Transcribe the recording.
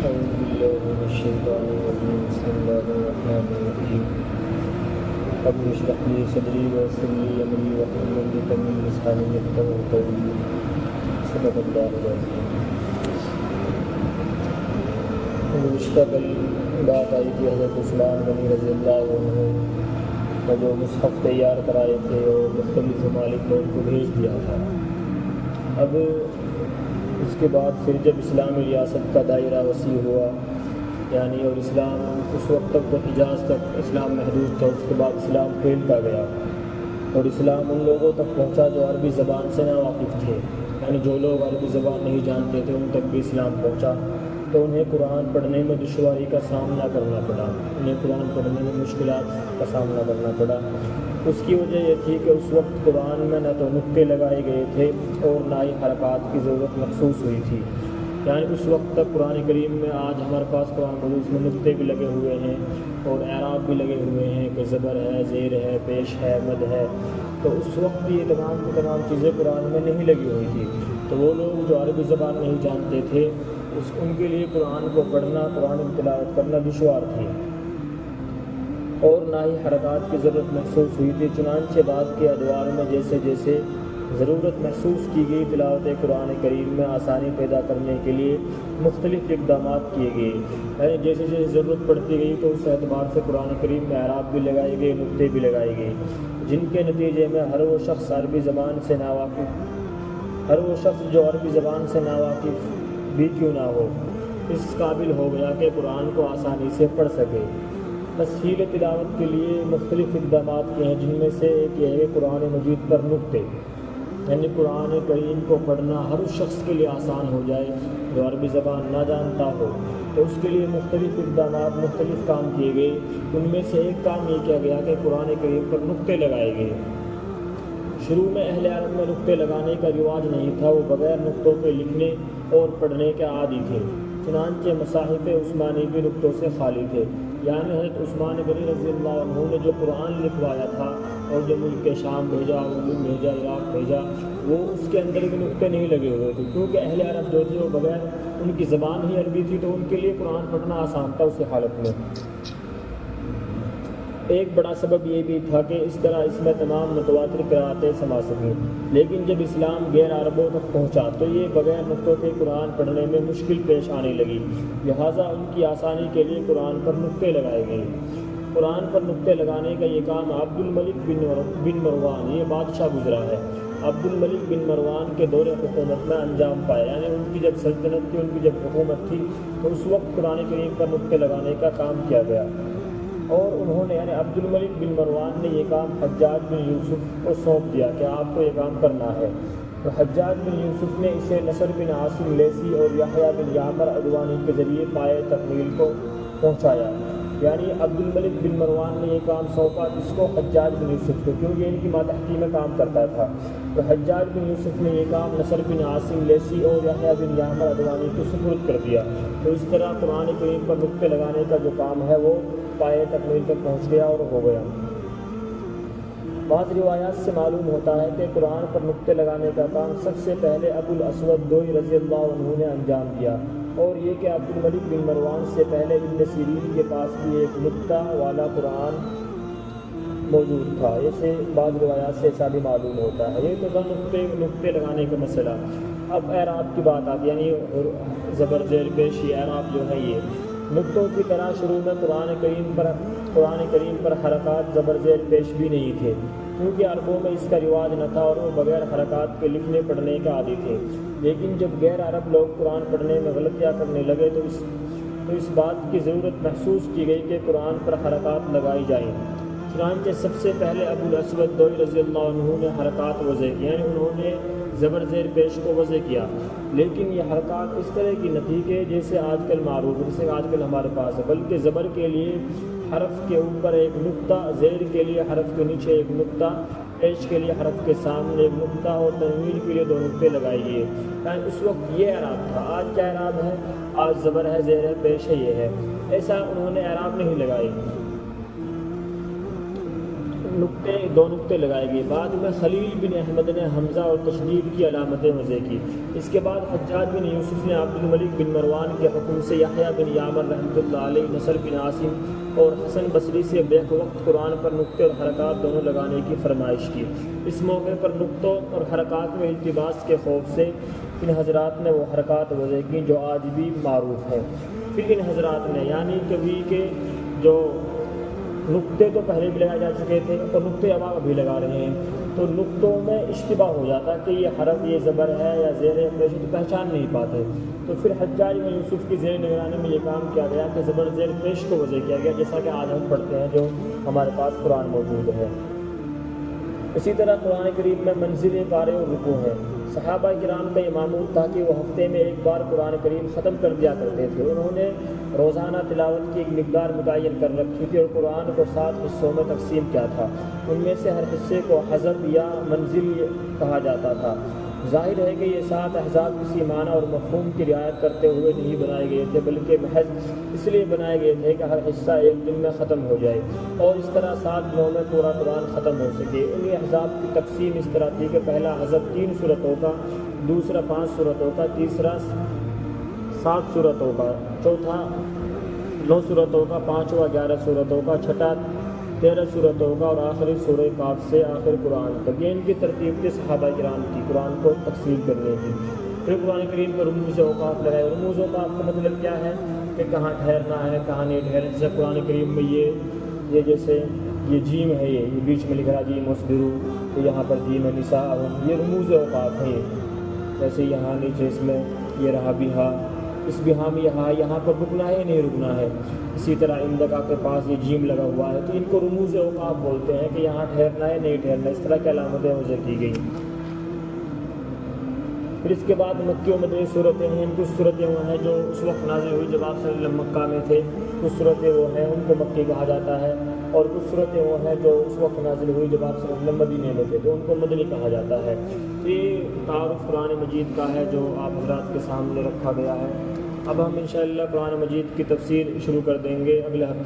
أعوذ بالله من الشيطان الرجيم بسم الله الرحمن الرحيم رب اشرح لي صدري ويسر لي أمري واحلل عقدة من لساني يفقهوا قولي صدق الله العظيم۔ گزشتہ کل بات آئی تھی حضرت عثمان غنی رضی اللہ عنہ کا جو مصحف تیار کرائے تھے اور مختلف ممالک نے ان کو بھیج دیا تھا۔ اب اس کے بعد پھر جب اسلامی ریاست کا دائرہ وسیع ہوا یعنی اور اسلام اس وقت تک تو حجاز تک اسلام محدود تھا، اس کے بعد اسلام پھیلتا گیا اور اسلام ان لوگوں تک پہنچا جو عربی زبان سے نا واقف تھے، یعنی جو لوگ عربی زبان نہیں جانتے تھے ان تک بھی اسلام پہنچا تو انہیں قرآن پڑھنے میں دشواری کا سامنا کرنا پڑا، انہیں قرآن پڑھنے میں مشکلات کا سامنا کرنا پڑا۔ اس کی وجہ یہ تھی کہ اس وقت قرآن میں نہ تو نقطے لگائے گئے تھے اور نہ ہی حرکات کی ضرورت محسوس ہوئی تھی، یعنی اس وقت تک قرآن کریم میں آج ہمارے پاس قرآن مجید میں نقطے بھی لگے ہوئے ہیں اور اعراب بھی لگے ہوئے ہیں کہ زبر ہے، زیر ہے، پیش ہے، مد ہے، تو اس وقت یہ تمام کی تمام چیزیں قرآن میں نہیں لگی ہوئی تھی، تو وہ لوگ جو عربی زبان نہیں جانتے تھے ان کے لیے قرآن کو پڑھنا، قرآن کی تلاوت کرنا دشوار تھی اور نہ ہی حرکات کی ضرورت محسوس ہوئی تھی۔ چنانچہ بعد کے ادوار میں جیسے جیسے ضرورت محسوس کی گئی تلاوت قرآن کریم میں آسانی پیدا کرنے کے لیے مختلف اقدامات کیے گئے، یعنی جیسے جیسے ضرورت پڑتی گئی تو اس اعتبار سے قرآن کریم میں اعراب بھی لگائے گئے، نقطے بھی لگائے گئے، جن کے نتیجے میں ہر وہ شخص جو عربی زبان سے ناواقف بھی کیوں نہ ہو اس قابل ہو گیا کہ قرآن کو آسانی سے پڑھ سکے۔ تسہیل تلاوت کے لیے مختلف اقدامات کیے ہیں، جن میں سے ایک یہ ہے کہ قرآن مجید پر نقطے، یعنی قرآن کریم کو پڑھنا ہر اس شخص کے لیے آسان ہو جائے جو عربی زبان نہ جانتا ہو، تو اس کے لیے مختلف اقدامات، مختلف کام کیے گئے۔ ان میں سے ایک کام یہ کیا گیا کہ قرآن کریم پر نقطے لگائے گئے۔ شروع میں اہل عرب میں نقطے لگانے کا رواج نہیں تھا، وہ بغیر نقطوں کے لکھنے اور پڑھنے کے عادی تھے، چنانچہ مصاحف عثمانی بھی نقطوں سے خالی تھے، یعنی حضرت عثمان غنی رضی اللہ عنہ نے جو قرآن لکھوایا تھا اور جو ملک شام بھیجا، اردن بھیجا، عراق بھیجا، وہ اس کے اندر بھی نقطے نہیں لگے ہوئے تھے، کیونکہ اہل عرب جو تھے وہ بغیر ان کی زبان ہی عربی تھی تو ان کے لیے قرآن پڑھنا آسان تھا اسی حالت میں۔ ایک بڑا سبب یہ بھی تھا کہ اس طرح اس میں تمام متواتر قرأتیں سما سکیں، لیکن جب اسلام غیر عربوں تک پہنچا تو یہ بغیر نقطوں کے قرآن پڑھنے میں مشکل پیش آنے لگی، لہٰذا ان کی آسانی کے لیے قرآن پر نقطے لگائے گئے۔ قرآن پر نقطے لگانے کا یہ کام عبد الملک بن مروان، یہ بادشاہ گزرا ہے، عبد الملک بن مروان کے دور حکومت میں انجام پایا، یعنی ان کی جب سلطنت تھی، ان کی جب حکومت تھی تو اس وقت قرآن کریم پر نقطے لگانے کا کام کیا گیا، اور انہوں نے یعنی عبد الملک بن مروان نے یہ کام حجاج بن یوسف کو سونپ دیا کہ آپ کو یہ کام کرنا ہے، تو حجاج بن یوسف نے اسے نصر بن عاصم لیثی اور یحییٰ بن یعمر عدوانی کے ذریعے پائے تکمیل کو پہنچایا، یعنی عبد الملک بن مروان نے یہ کام سونپا اس کو حجاج بن یوسف کو، کیونکہ ان کی ماتحتی میں کام کرتا تھا، تو حجاج بن یوسف نے یہ کام نصر بن عاصم لیثی اور یحییٰ بن یعمر عدوانی کو سپرد کر دیا، تو اس طرح قرآن کریم پر نقطے لگانے کا جو کام ہے وہ پائے تکمیل تک پہنچ گیا اور ہو گیا۔ بعض روایات سے معلوم ہوتا ہے کہ قرآن پر نقطے لگانے کا کام سب سے پہلے ابو الاسود دوئی رضی اللہ عنہ نے انجام دیا، اور یہ کہ عبد الملک بن مروان سے پہلے ابن سیرین کے پاس بھی ایک نقطہ والا قرآن موجود تھا، اسے بعض روایات سے ایسا بھی معلوم ہوتا ہے۔ یہ تو تھا نقطے لگانے کا مسئلہ۔ اب اعراب کی بات آتی ہے، یعنی زبر زیر پیش اعراب جو ہے یہ نقطوں کی طرح شروع میں قرآن کریم پر حرکات زبر زیر پیش بھی نہیں تھے، کیونکہ عربوں میں اس کا رواج نہ تھا اور وہ بغیر حرکات کے لکھنے پڑھنے کے عادی تھے، لیکن جب غیر عرب لوگ قرآن پڑھنے میں غلطیاں کرنے لگے تو اس بات کی ضرورت محسوس کی گئی کہ قرآن پر حرکات لگائی جائیں، چنانچہ سب سے پہلے ابو الاسود دوئی رضی اللہ عنہ نے حرکات وضع کی، یعنی انہوں نے زبر زیر پیش کو وضع کیا، لیکن یہ حرکات اس طرح کی نہ تھی کہ جیسے آج کل معروف ہے، جیسے آج کل ہمارے پاس ہے، بلکہ زبر کے لیے حرف کے اوپر ایک نقطہ، زیر کے لیے حرف کے نیچے ایک نقطہ، پیش کے لیے حرف کے سامنے ایک نقطہ اور تنوین کے لیے 2 نقطے لگائے گئے، یعنی اس وقت یہ اعراب تھا۔ آج کیا اعراب ہے؟ آج زبر ہے، زیر ہے، پیش ہے، یہ ہے، ایسا انہوں نے اعراب نہیں لگائے۔ دو نقطے لگائے گئے۔ بعد میں خلیل بن احمد نے حمزہ اور تشدید کی علامتیں وضع کی۔ اس کے بعد حجاج بن یوسف نے عبد الملک بن مروان کے حکم سے یحییٰ بن یعمر رحمۃ اللہ علیہ، نصر بن عاصم اور حسن بصری سے بیک وقت قرآن پر نقطے اور حرکات دونوں لگانے کی فرمائش کی۔ اس موقع پر نقطوں اور حرکات میں التباس کے خوف سے ان حضرات نے وہ حرکات وضع کی جو آج بھی معروف ہیں۔ پھر ان حضرات نے یعنی کبھی کہ جو نقطے تو پہلے بھی لگائے جا چکے تھے اور نقطے اب ابھی لگا رہے ہیں، تو نقطوں میں اشتباہ ہو جاتا کہ یہ حرف یہ زبر ہے یا زیر پیش، تو پہچان نہیں پاتے۔ تو پھر حجاج بن یوسف کی زیر نگرانی میں یہ کام کیا گیا کہ زبر زیر پیش کو وضع کیا گیا، جیسا کہ آج ہم پڑھتے ہیں جو ہمارے پاس قرآن موجود ہے۔ اسی طرح قرآن کریم میں منزل قارئ اور رکوع ہے۔ صحابہ کرام کا یہ معمول تھا کہ وہ ہفتے میں ایک بار قرآن کریم ختم کر دیا کرتے تھے۔ انہوں نے روزانہ تلاوت کی ایک مقدار متعین کر رکھی تھی اور قرآن کو 7 حصوں میں تقسیم کیا تھا۔ ان میں سے ہر حصے کو حزب یا منزل کہا جاتا تھا۔ ظاہر ہے کہ یہ 7 احزاب کسی معنی اور مفہوم کی رعایت کرتے ہوئے نہیں بنائے گئے تھے، بلکہ محض اس لیے بنائے گئے تھے کہ ہر حصہ ایک دن میں ختم ہو جائے اور اس طرح 7 دنوں میں پورا قرآن ختم ہو سکے۔ ان احزاب کی تقسیم اس طرح تھی کہ پہلا حزب 3 صورتوں کا، دوسرا 5 صورتوں کا، تیسرا 7 صورتوں کا، چوتھا 9 صورتوں کا، پانچواں 11 صورتوں کا، چھٹا 13 صورتوں کا اور آخری سورہ کاف سے آخر قرآن تک۔ یہ ان کی ترتیب تھی صحابہ کرام کی قرآن کو تقسیم کرنے کی۔ پھر قرآن کریم پر رموز اوقاف لگائے۔ رموز اوقاف کا مطلب کیا ہے کہ کہاں ٹھہرنا ہے، کہاں نہیں ٹھہرنا۔ جیسے قرآن کریم میں یہ جیسے یہ جیم ہے، یہ بیچ میں لکھا جیم مصبرو، تو یہاں پر جیم نساء، یہ رموز اوقاف ہیں۔ جیسے یہاں نیچے اس میں یہ رہا بیہا، اس بیہا میں یہاں پر رکنا ہے یا نہیں رکنا ہے۔ اسی طرح اندکا کے پاس یہ جیم لگا ہوا ہے، تو ان کو رموز اوقاف بولتے ہیں کہ یہاں ٹھہرنا ہے نہیں ٹھہرنا، اس طرح کی علامتیں وضع کی گئی۔ پھر اس کے بعد مکی و مدنی صورتیں ہیں۔ کچھ صورتیں وہ ہیں جو اس وقت نازل ہوئی جب آپ صلی اللہ علیہ وسلم مکہ میں تھے، کچھ صورتیں وہ ہیں ان کو مکی کہا جاتا ہے، اور کچھ صورتیں وہ ہیں جو اس وقت نازل ہوئی جب آپ صلی اللہ علیہ وسلم مدینے میں تھے، تو ان کو مدنی کہا جاتا ہے۔ یہ تعارف قرآن مجید کا ہے جو آپ حضرات کے سامنے رکھا گیا ہے۔ اب ہم انشاءاللہ قرآن مجید کی تفسیر شروع کر دیں گے اگلے ہفتے۔